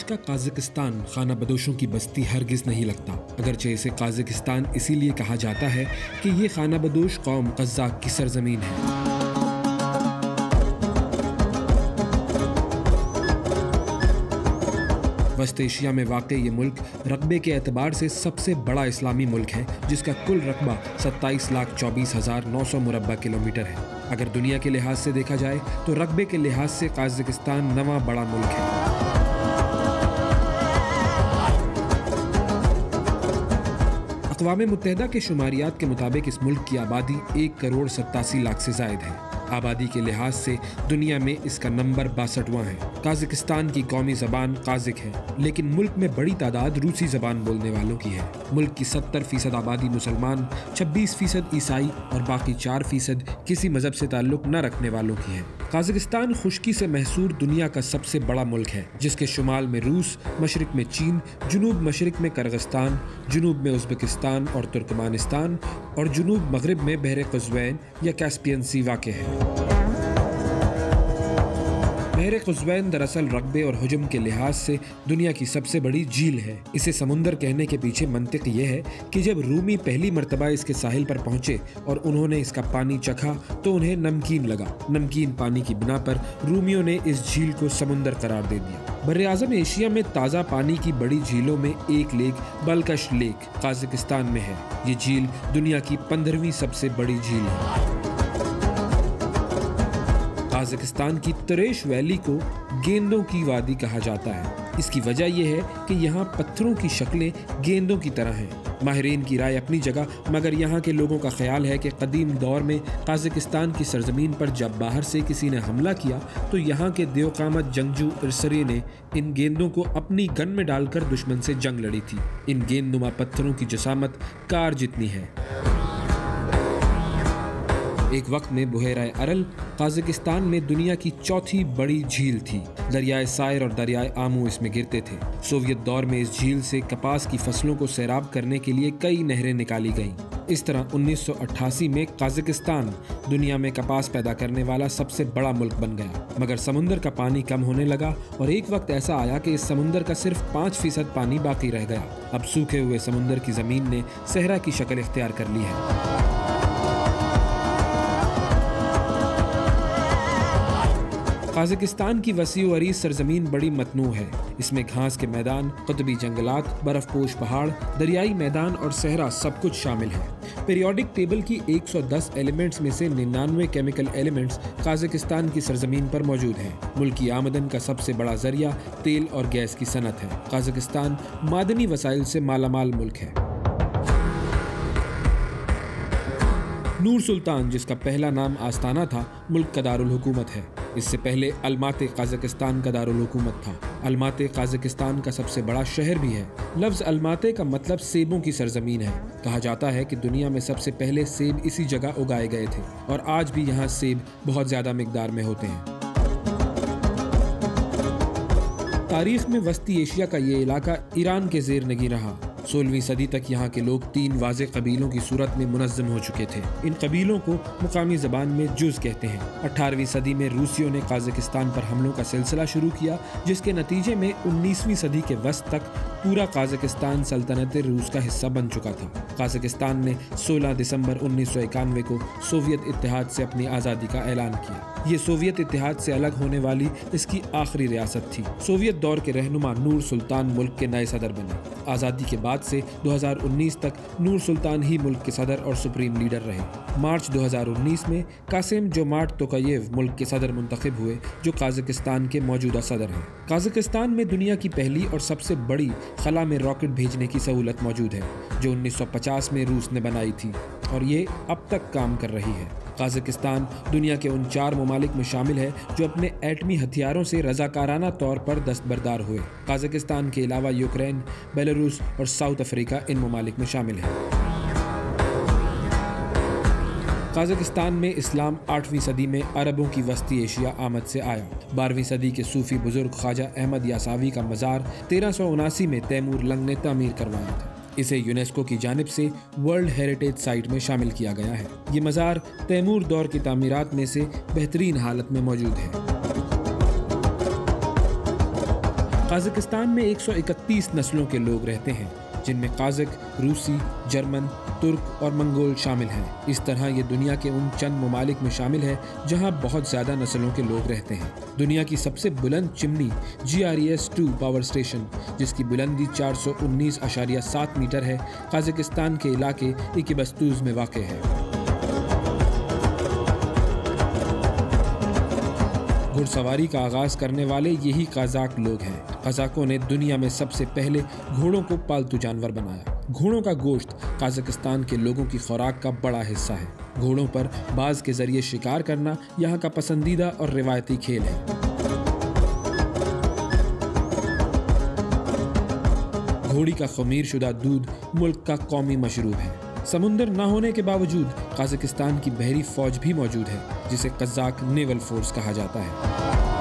کا قازقستان خانہ بدوشوں کی بستی ہرگز نہیں لگتا، اگرچہ اسے قازقستان اسی لیے کہا جاتا ہے کہ یہ خانہ بدوش قوم قزاق کی سرزمین ہے۔ وسط ایشیا میں واقع یہ ملک رقبے کے اعتبار سے سب سے بڑا اسلامی ملک ہے، جس کا کل رقبہ 27,24,900 مربع کلومیٹر ہے۔ اگر دنیا کے لحاظ سے دیکھا جائے تو رقبے کے لحاظ سے قازقستان 9واں بڑا ملک ہے۔ اقوام متحدہ کے شماریات کے مطابق اس ملک کی آبادی 1,87,00,000 سے زائد ہے۔ آبادی کے لحاظ سے دنیا میں اس کا نمبر 62واں ہے۔ قازقستان کی قومی زبان قازق ہے، لیکن ملک میں بڑی تعداد روسی زبان بولنے والوں کی ہے۔ ملک کی 70% آبادی مسلمان، 26% عیسائی اور باقی 4% کسی مذہب سے تعلق نہ رکھنے والوں کی ہے۔ قازقستان خشکی سے محصور دنیا کا سب سے بڑا ملک ہے، جس کے شمال میں روس، مشرق میں چین، جنوب مشرق میں کرغستان، جنوب میں ازبکستان اور ترکمانستان اور جنوب مغرب میں بحر قزوین یا کیسپین سی واقع ہے۔ بحر قزوین دراصل رقبے اور حجم کے لحاظ سے دنیا کی سب سے بڑی جھیل ہے۔ اسے سمندر کہنے کے پیچھے منطق یہ ہے کہ جب رومی پہلی مرتبہ اس کے ساحل پر پہنچے اور انہوں نے اس کا پانی چکھا تو انہیں نمکین لگا۔ نمکین پانی کی بنا پر رومیوں نے اس جھیل کو سمندر قرار دے دیا۔ براعظم ایشیا میں تازہ پانی کی بڑی جھیلوں میں ایک لیک بلکش لیک قازقستان میں ہے۔ یہ جھیل دنیا کی 15ویں سب سے بڑی جھیل ہے۔ قازقستان کی تریش ویلی کو گیندوں کی وادی کہا جاتا ہے۔ اس کی وجہ یہ ہے کہ یہاں پتھروں کی شکلیں گیندوں کی طرح ہیں۔ ماہرین کی رائے اپنی جگہ، مگر یہاں کے لوگوں کا خیال ہے کہ قدیم دور میں قازقستان کی سرزمین پر جب باہر سے کسی نے حملہ کیا تو یہاں کے دیوقامت جنگجو ارسری نے ان گیندوں کو اپنی گن میں ڈال کر دشمن سے جنگ لڑی تھی۔ ان گیند نما پتھروں کی جسامت کار جتنی ہے۔ ایک وقت میں بحیرہ ارل قازقستان میں دنیا کی 4تھی بڑی جھیل تھی۔ دریائے سائر اور دریائے آمو اس میں گرتے تھے۔ سوویت دور میں اس جھیل سے کپاس کی فصلوں کو سیراب کرنے کے لیے کئی نہریں نکالی گئیں۔ اس طرح 1988 میں قازقستان دنیا میں کپاس پیدا کرنے والا سب سے بڑا ملک بن گیا، مگر سمندر کا پانی کم ہونے لگا اور ایک وقت ایسا آیا کہ اس سمندر کا صرف 5% پانی باقی رہ گیا۔ اب سوکھے ہوئے سمندر کی زمین نے صحرا کی شکل اختیار کر لی ہے۔ قازقستان کی وسیع و عریض سرزمین بڑی متنوع ہے۔ اس میں گھاس کے میدان، قطبی جنگلات، برف پوش پہاڑ، دریائی میدان اور صحرا سب کچھ شامل ہے۔ پیریوڈک ٹیبل کی 110 ایلیمنٹس میں سے 99 کیمیکل ایلیمنٹس قازقستان کی سرزمین پر موجود ہیں۔ ملک کی آمدن کا سب سے بڑا ذریعہ تیل اور گیس کی صنعت ہے۔ قازقستان معدنی وسائل سے مالا مال ملک ہے۔ نور سلطان، جس کا پہلا نام آستانہ تھا، ملک کا دارالحکومت ہے۔ اس سے پہلے الماتے قازقستان کا دارالحکومت تھا۔ الماتے قازقستان کا سب سے بڑا شہر بھی ہے۔ لفظ الماتے کا مطلب سیبوں کی سرزمین ہے۔ کہا جاتا ہے کہ دنیا میں سب سے پہلے سیب اسی جگہ اگائے گئے تھے اور آج بھی یہاں سیب بہت زیادہ مقدار میں ہوتے ہیں۔ تاریخ میں وسطی ایشیا کا یہ علاقہ ایران کے زیر نگیں رہا۔ 16ویں صدی تک یہاں کے لوگ 3 واضح قبیلوں کی صورت میں منظم ہو چکے تھے۔ ان قبیلوں کو مقامی زبان میں جز کہتے ہیں۔ 18ویں صدی میں روسیوں نے قازقستان پر حملوں کا سلسلہ شروع کیا، جس کے نتیجے میں 19ویں صدی کے وسط تک پورا قازقستان سلطنت روس کا حصہ بن چکا تھا۔ قازقستان نے 16 دسمبر 1991 کو سوویت اتحاد سے اپنی آزادی کا اعلان کیا۔ یہ سوویت اتحاد سے الگ ہونے والی اس کی آخری ریاست تھی۔ سوویت دور کے رہنما نور سلطان ملک کے نئے صدر بنے۔ آزادی کے بعد سے 2019 تک نور سلطان ہی ملک کے صدر اور سپریم لیڈر رہے۔ مارچ 2019 میں قاسم جومارٹ توکاییو ملک کے صدر منتخب ہوئے، جو قازقستان کے موجودہ صدر ہیں۔ قازقستان میں دنیا کی پہلی اور سب سے بڑی خلا میں راکٹ بھیجنے کی سہولت موجود ہے، جو 1950 میں روس نے بنائی تھی اور یہ اب تک کام کر رہی ہے۔ قازقستان دنیا کے ان 4 ممالک میں شامل ہے جو اپنے ایٹمی ہتھیاروں سے رضاکارانہ طور پر دستبردار ہوئے۔ قازقستان کے علاوہ یوکرین، بیلاروس اور ساؤتھ افریقہ ان ممالک میں شامل ہیں۔ قازقستان میں اسلام 8ویں صدی میں عربوں کی وسطی ایشیا آمد سے آیا۔ 12ویں صدی کے صوفی بزرگ خواجہ احمد یاساوی کا مزار 1379 میں تیمور لنگ نے تعمیر کروایا تھا۔ اسے یونیسکو کی جانب سے ورلڈ ہیریٹیج سائٹ میں شامل کیا گیا ہے۔ یہ مزار تیمور دور کی تعمیرات میں سے بہترین حالت میں موجود ہے۔ قازقستان میں 131 نسلوں کے لوگ رہتے ہیں، جن میں قازق، روسی، جرمن، ترک اور منگول شامل ہیں۔ اس طرح یہ دنیا کے ان چند ممالک میں شامل ہے جہاں بہت زیادہ نسلوں کے لوگ رہتے ہیں۔ دنیا کی سب سے بلند چمنی GRES-2 پاور اسٹیشن، جس کی بلندی 419.7 میٹر ہے، قازقستان کے علاقے ایکیبستوز میں واقع ہے۔ گھڑ سواری کا آغاز کرنے والے یہی قازاق لوگ ہیں۔ قازاقوں نے دنیا میں سب سے پہلے گھوڑوں کو پالتو جانور بنایا۔ گھوڑوں کا گوشت قازقستان کے لوگوں کی خوراک کا بڑا حصہ ہے۔ گھوڑوں پر باز کے ذریعے شکار کرنا یہاں کا پسندیدہ اور روایتی کھیل ہے۔ گھوڑی کا خمیر شدہ دودھ ملک کا قومی مشروب ہے۔ سمندر نہ ہونے کے باوجود قازقستان کی بحری فوج بھی موجود ہے، جسے قزاق نیول فورس کہا جاتا ہے۔